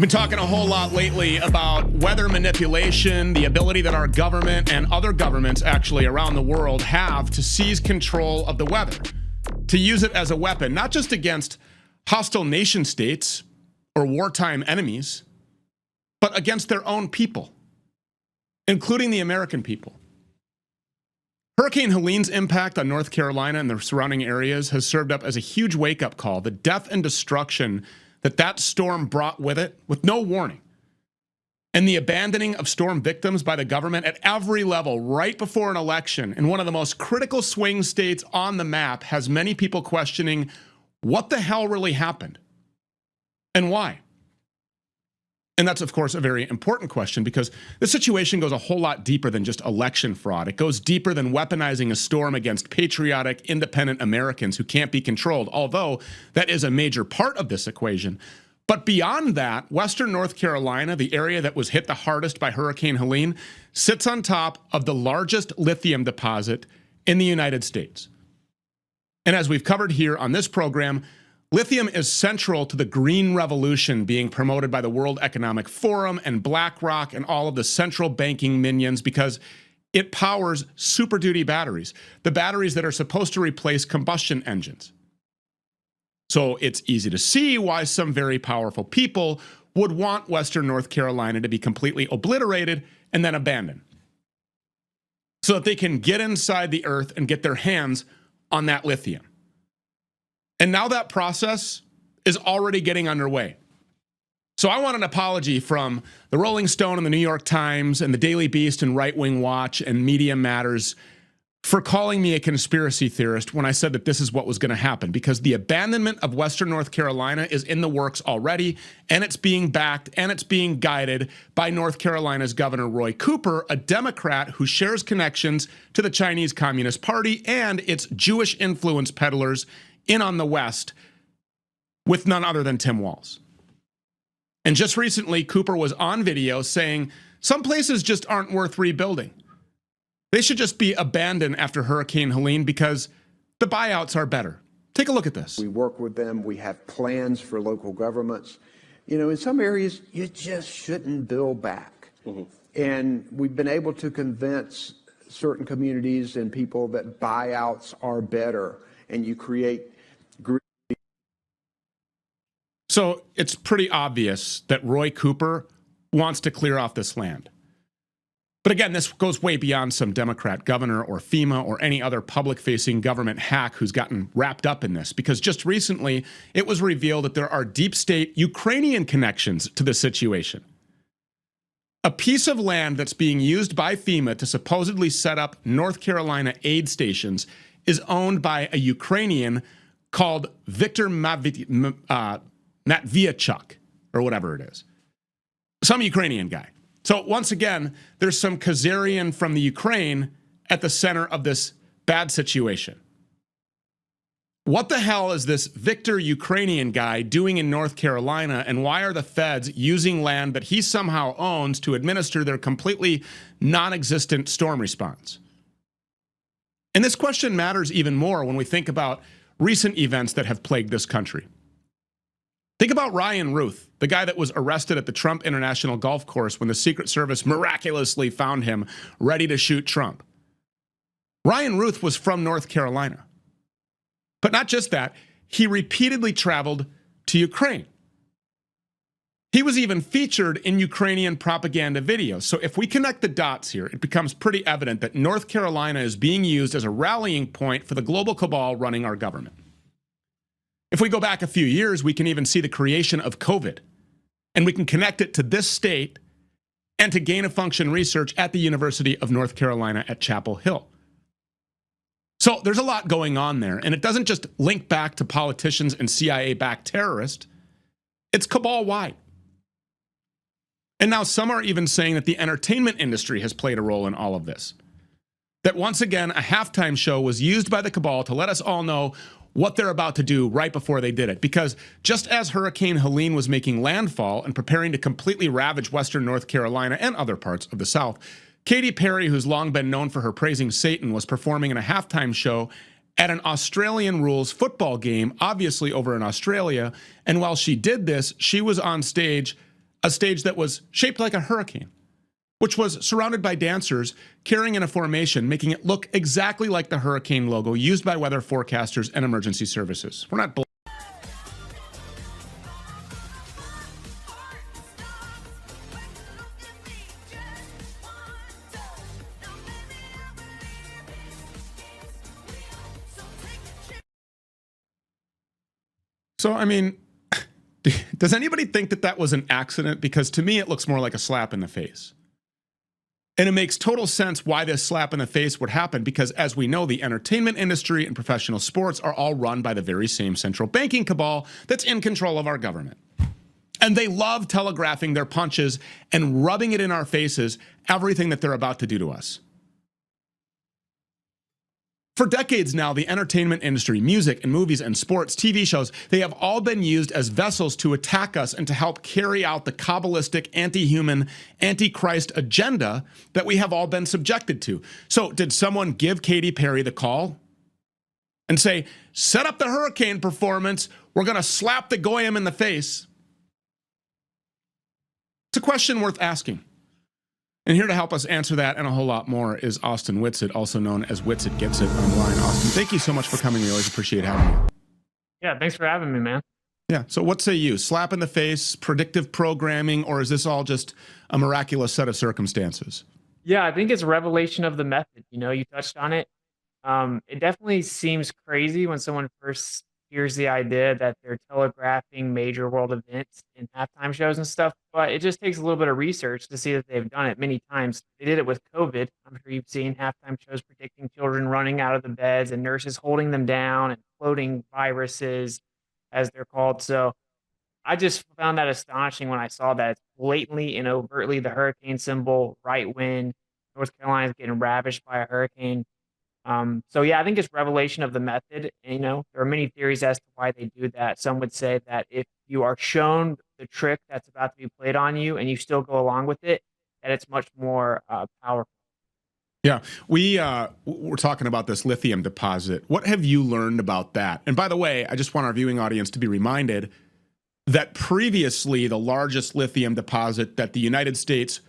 Been talking a whole lot lately about weather manipulation, the ability that our government and other governments actually around the world have to seize control of the weather, to use it as a weapon, not just against hostile nation states or wartime enemies, but against their own people, including the American people. Hurricane Helene's impact on North Carolina and the surrounding areas has served up as a huge wake-up call. The death and destruction that storm brought with it, with no warning, and the abandoning of storm victims by the government at every level right before an election in one of the most critical swing states on the map has many people questioning what the hell really happened and why. And that's, of course, a very important question because the situation goes a whole lot deeper than just election fraud. It goes deeper than weaponizing a storm against patriotic, independent Americans who can't be controlled, although that is a major part of this equation. But beyond that, Western North Carolina, the area that was hit the hardest by Hurricane Helene, sits on top of the largest lithium deposit in the United States. And as we've covered here on this program, lithium is central to the green revolution being promoted by the World Economic Forum and BlackRock and all of the central banking minions because it powers Super Duty batteries, the batteries that are supposed to replace combustion engines. So it's easy to see why some very powerful people would want Western North Carolina to be completely obliterated and then abandoned, so that they can get inside the earth and get their hands on that lithium. And now that process is already getting underway. So I want an apology from the Rolling Stone and the New York Times and the Daily Beast and Right Wing Watch and Media Matters for calling me a conspiracy theorist when I said that this is what was going to happen, because the abandonment of Western North Carolina is in the works already, and it's being backed and it's being guided by North Carolina's Governor Roy Cooper, a Democrat who shares connections to the Chinese Communist Party and its Jewish influence peddlers in on the West with none other than Tim Walz. And just recently, Cooper was on video saying some places just aren't worth rebuilding. They should just be abandoned after Hurricane Helene because the buyouts are better. Take a look at this. We work with them. We have plans for local governments. You know, in some areas, you just shouldn't build back. And we've been able to convince certain communities and people that buyouts are better, and you create. So it's pretty obvious that Roy Cooper wants to clear off this land. But again, this goes way beyond some Democrat governor or FEMA or any other public-facing government hack who's gotten wrapped up in this, because just recently it was revealed that there are deep state Ukrainian connections to the situation. A piece of land that's being used by FEMA to supposedly set up North Carolina aid stations is owned by a Ukrainian called Viktor Matviachuk, or whatever it is. Some Ukrainian guy. So once again, there's some Khazarian from the Ukraine at the center of this bad situation. What the hell is this Viktor Ukrainian guy doing in North Carolina, and why are the feds using land that he somehow owns to administer their completely non-existent storm response? And this question matters even more when we think about recent events that have plagued this country. Think about Ryan Ruth, the guy that was arrested at the Trump International Golf Course when the Secret Service miraculously found him ready to shoot Trump. Ryan Ruth was from North Carolina. But not just that, he repeatedly traveled to Ukraine. He was even featured in Ukrainian propaganda videos. So if we connect the dots here, it becomes pretty evident that North Carolina is being used as a rallying point for the global cabal running our government. If we go back a few years, we can even see the creation of COVID, and we can connect it to this state and to gain-of-function research at the University of North Carolina at Chapel Hill. So there's a lot going on there, and it doesn't just link back to politicians and CIA-backed terrorists. It's cabal-wide. And now some are even saying that the entertainment industry has played a role in all of this. That once again, a halftime show was used by the cabal to let us all know what they're about to do right before they did it. Because just as Hurricane Helene was making landfall and preparing to completely ravage Western North Carolina and other parts of the South, Katy Perry, who's long been known for her praising Satan, was performing in a halftime show at an Australian rules football game, obviously over in Australia. And while she did this, she was on stage a stage that was shaped like a hurricane, which was surrounded by dancers carrying in a formation, making it look exactly like the hurricane logo used by weather forecasters and emergency services. We're not. So, I mean, does anybody think that that was an accident? Because to me, it looks more like a slap in the face. And it makes total sense why this slap in the face would happen, because as we know, the entertainment industry and professional sports are all run by the very same central banking cabal that's in control of our government. And they love telegraphing their punches and rubbing it in our faces, everything that they're about to do to us. For decades now, the entertainment industry, music and movies and sports, TV shows, they have all been used as vessels to attack us and to help carry out the Kabbalistic, anti-human, antichrist agenda that we have all been subjected to. So did someone give Katy Perry the call and say, set up the hurricane performance, we're going to slap the goyim in the face? It's a question worth asking. And here to help us answer that and a whole lot more is Austin Witsit, also known as Witsit Gets It online. Austin, thank you so much for coming. We always appreciate having you. Yeah, thanks for having me, man. Yeah, so what say you? Slap in the face, predictive programming, or is this all just a miraculous set of circumstances? Yeah, I think it's a revelation of the method. You know, you touched on it. It definitely seems crazy when someone first hears the idea that they're telegraphing major world events in halftime shows and stuff, but it just takes a little bit of research to see that they've done it many times. They did it with COVID. I'm sure you've seen halftime shows predicting children running out of the beds and nurses holding them down and floating viruses, as they're called. So I just found that astonishing when I saw that it's blatantly and overtly the hurricane symbol right when North Carolina is getting ravished by a hurricane. So yeah, I think it's revelation of the method. And, you know, there are many theories as to why they do that. Some would say that if you are shown the trick that's about to be played on you and you still go along with it, that it's much more powerful. Yeah, we're talking about this lithium deposit. What have you learned about that? And by the way, I just want our viewing audience to be reminded that previously the largest lithium deposit that the United States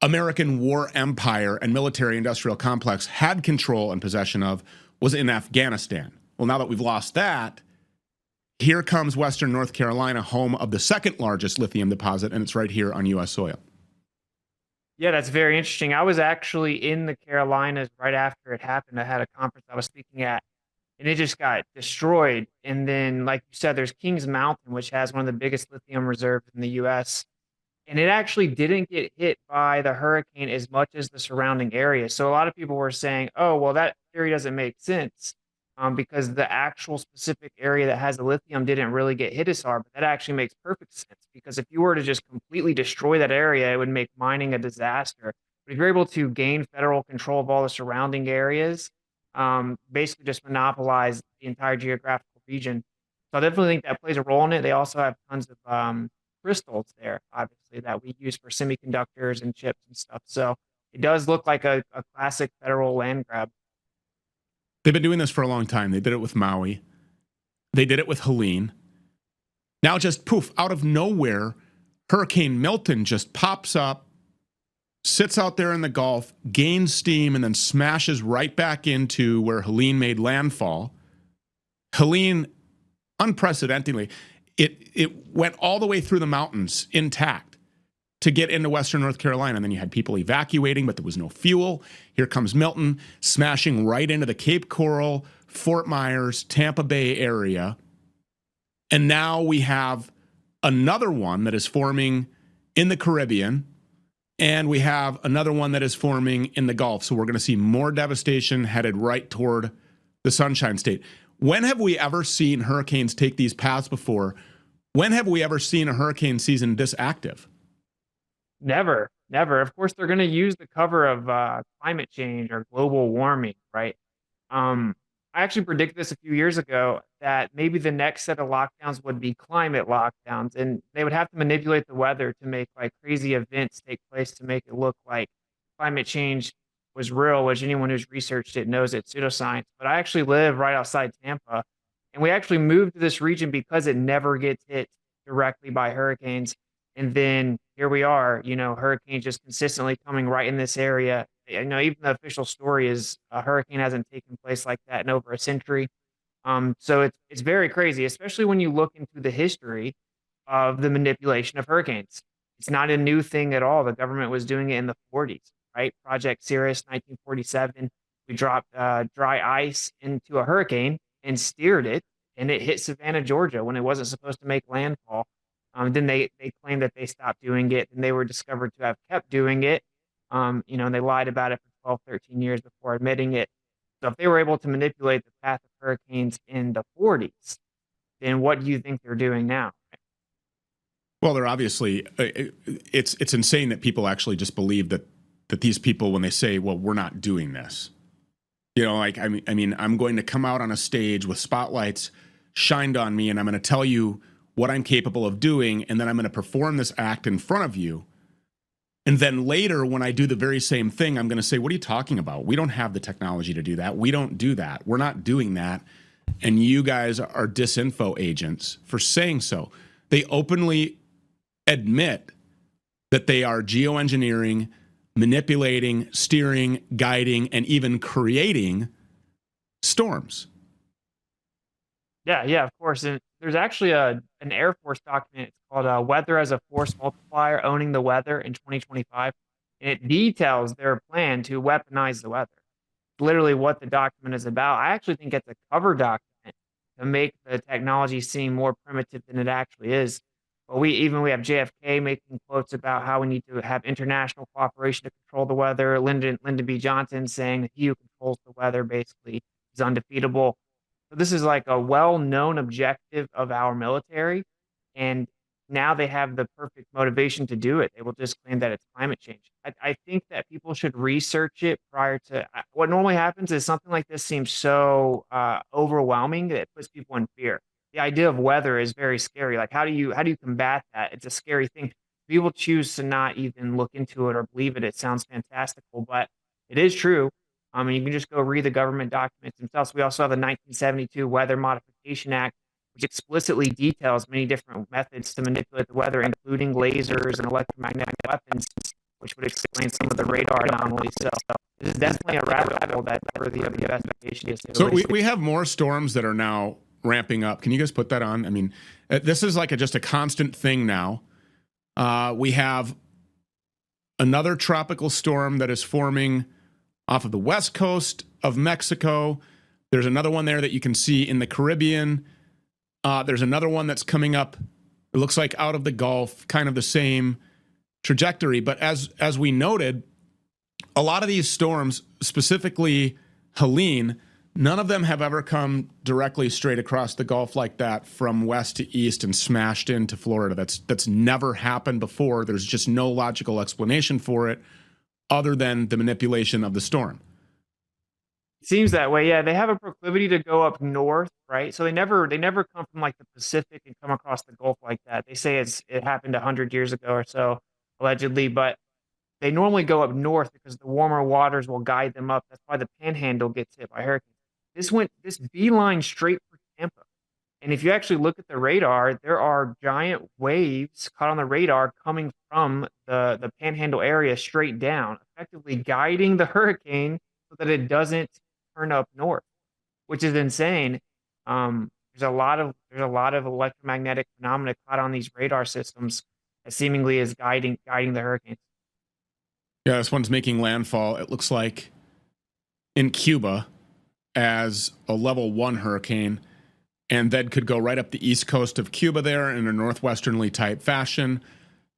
American war empire and military industrial complex had control and possession of was in Afghanistan. Well, now that we've lost that, here comes Western North Carolina, home of the second largest lithium deposit, and it's right here on U.S. soil. Yeah, that's very interesting. I was actually in the Carolinas right after it happened. I had a conference I was speaking at, and it just got destroyed. And then, like you said, there's Kings Mountain, which has one of the biggest lithium reserves in the U.S., and it actually didn't get hit by the hurricane as much as the surrounding area. So a lot of people were saying, oh, well, that theory doesn't make sense because the actual specific area that has the lithium didn't really get hit as hard. But that actually makes perfect sense, because if you were to just completely destroy that area, it would make mining a disaster. But if you're able to gain federal control of all the surrounding areas, basically just monopolize the entire geographical region. So I definitely think that plays a role in it. They also have tons of crystals there, obviously, that we use for semiconductors and chips and stuff. So it does look like a classic federal land grab. They've been doing this for a long time. They did it with Maui. They did it with Helene. Now just poof, out of nowhere, Hurricane Milton just pops up, sits out there in the Gulf, gains steam, and then smashes right back into where Helene made landfall. Helene, unprecedentedly, it went all the way through the mountains intact to get into Western North Carolina. And then you had people evacuating, but there was no fuel. Here comes Milton, smashing right into the Cape Coral, Fort Myers, Tampa Bay area. And now we have another one that is forming in the Caribbean, and we have another one that is forming in the Gulf. So we're going to see more devastation headed right toward the Sunshine State. When have we ever seen hurricanes take these paths before? When have we ever seen a hurricane season this active? Never, never. Of course, they're going to use the cover of climate change or global warming, right? I actually predicted this a few years ago that maybe the next set of lockdowns would be climate lockdowns, and they would have to manipulate the weather to make like crazy events take place to make it look like climate change was real, which anyone who's researched it knows it's pseudoscience. But I actually live right outside Tampa, and we actually moved to this region because it never gets hit directly by hurricanes. And then here we are, hurricanes just consistently coming right in this area. Even the official story is a hurricane hasn't taken place like that in over a century. So it's very crazy, especially when you look into the history of the manipulation of hurricanes. It's not a new thing at all. The government was doing it in the 40s, right? Project Cirrus, 1947. We dropped dry ice into a hurricane and steered it, and it hit Savannah, Georgia, when it wasn't supposed to make landfall. Then they claimed that they stopped doing it, and they were discovered to have kept doing it. And they lied about it for 12, 13 years before admitting it. So if they were able to manipulate the path of hurricanes in the 40s, then what do you think they're doing now? Well, they're obviously, it's insane that people actually just believe that these people, when they say, well, we're not doing this, like, I mean, I'm going to come out on a stage with spotlights shined on me, and I'm going to tell you what I'm capable of doing, and then I'm going to perform this act in front of you. And then later, when I do the very same thing, I'm going to say, what are you talking about? We don't have the technology to do that. We don't do that. We're not doing that. And you guys are disinfo agents for saying so. They openly admit that they are geoengineering, manipulating, steering, guiding, and even creating storms. Yeah, of course. And there's actually an Air Force document. It's called Weather as a Force Multiplier, Owning the Weather in 2025. And it details their plan to weaponize the weather. Literally what the document is about. I actually think it's a cover document to make the technology seem more primitive than it actually is. But we have JFK making quotes about how we need to have international cooperation to control the weather. Lyndon B. Johnson saying that he who controls the weather basically is undefeatable. So this is like a well-known objective of our military, and now they have the perfect motivation to do it. They will just claim that it's climate change. I think that people should research it prior to what normally happens is something like this seems so overwhelming that it puts people in fear. The idea of weather is very scary. Like, how do you combat that? It's a scary thing. People choose to not even look into it or believe it. It sounds fantastical, but it is true. And you can just go read the government documents themselves. We also have the 1972 Weather Modification Act, which explicitly details many different methods to manipulate the weather, including lasers and electromagnetic weapons, which would explain some of the radar anomalies. So this is definitely a rabbit hole that worthy of investigation. So we have more storms that are now ramping up. Can you guys put that on? I mean, this is like just a constant thing now. We have another tropical storm that is forming off of the west coast of Mexico. There's another one there that you can see in the Caribbean. There's another one that's coming up. It looks like out of the Gulf, kind of the same trajectory. But as we noted, a lot of these storms, specifically Helene, none of them have ever come directly straight across the Gulf like that from west to east and smashed into Florida. That's never happened before. There's just no logical explanation for it other than the manipulation of the storm. It seems that way. Yeah, they have a proclivity to go up north, right? So they never come from like the Pacific and come across the Gulf like that. They say it happened 100 years ago or so, allegedly, but they normally go up north because the warmer waters will guide them up. That's why the Panhandle gets hit by hurricanes. This beeline straight for Tampa. And if you actually look at the radar, there are giant waves caught on the radar coming from the Panhandle area straight down, effectively guiding the hurricane so that it doesn't turn up north, which is insane. There's a lot of electromagnetic phenomena caught on these radar systems that seemingly is guiding the hurricanes. Yeah, this one's making landfall, it looks like, in Cuba as a level 1 hurricane, and then could go right up the east coast of Cuba there in a northwesternly type fashion,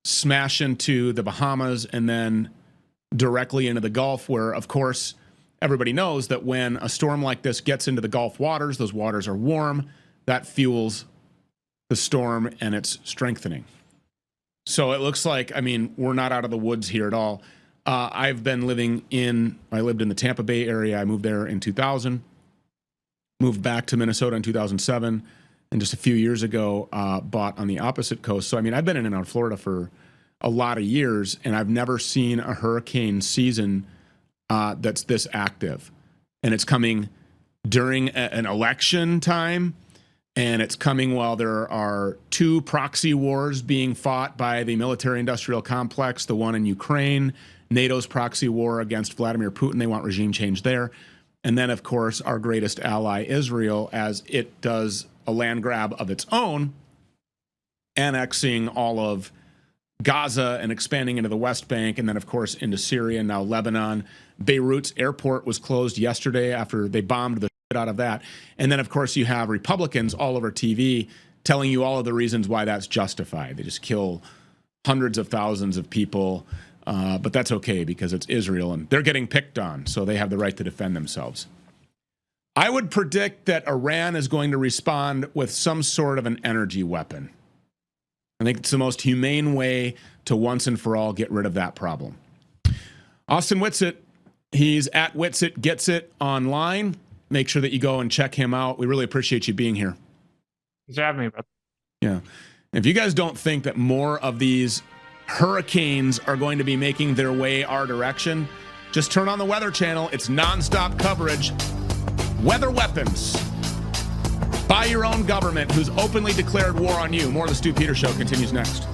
smash into the Bahamas, and then directly into the Gulf, where, of course, everybody knows that when a storm like this gets into the Gulf waters, those waters are warm. That fuels the storm and its strengthening. So it looks like, I mean, we're not out of the woods here at all. I lived in the Tampa Bay area. I moved there in 2000. Moved back to Minnesota in 2007, and just a few years ago, bought on the opposite coast. So, I mean, I've been in and out of Florida for a lot of years, and I've never seen a hurricane season that's this active. And it's coming during an election time, And it's coming while there are 2 proxy wars being fought by the military-industrial complex, the one in Ukraine, NATO's proxy war against Vladimir Putin. They want regime change there. And then, of course, our greatest ally, Israel, as it does a land grab of its own, annexing all of Gaza and expanding into the West Bank, and then, of course, into Syria and now Lebanon. Beirut's airport was closed yesterday after they bombed the shit out of that. And then, of course, you have Republicans all over TV telling you all of the reasons why that's justified. They just kill hundreds of thousands of people, but that's okay because it's Israel, and they're getting picked on, so they have the right to defend themselves. I would predict that Iran is going to respond with some sort of an energy weapon. I think it's the most humane way to once and for all get rid of that problem. Austin Witsit, he's at Witsit Gets It online. Make sure that you go and check him out. We really appreciate you being here. Thanks for having me, brother. Yeah. If you guys don't think that more of these hurricanes are going to be making their way our direction, just turn on the Weather Channel. It's nonstop coverage. Weather weapons by your own government who's openly declared war on you. More of the Stu Peters Show continues next.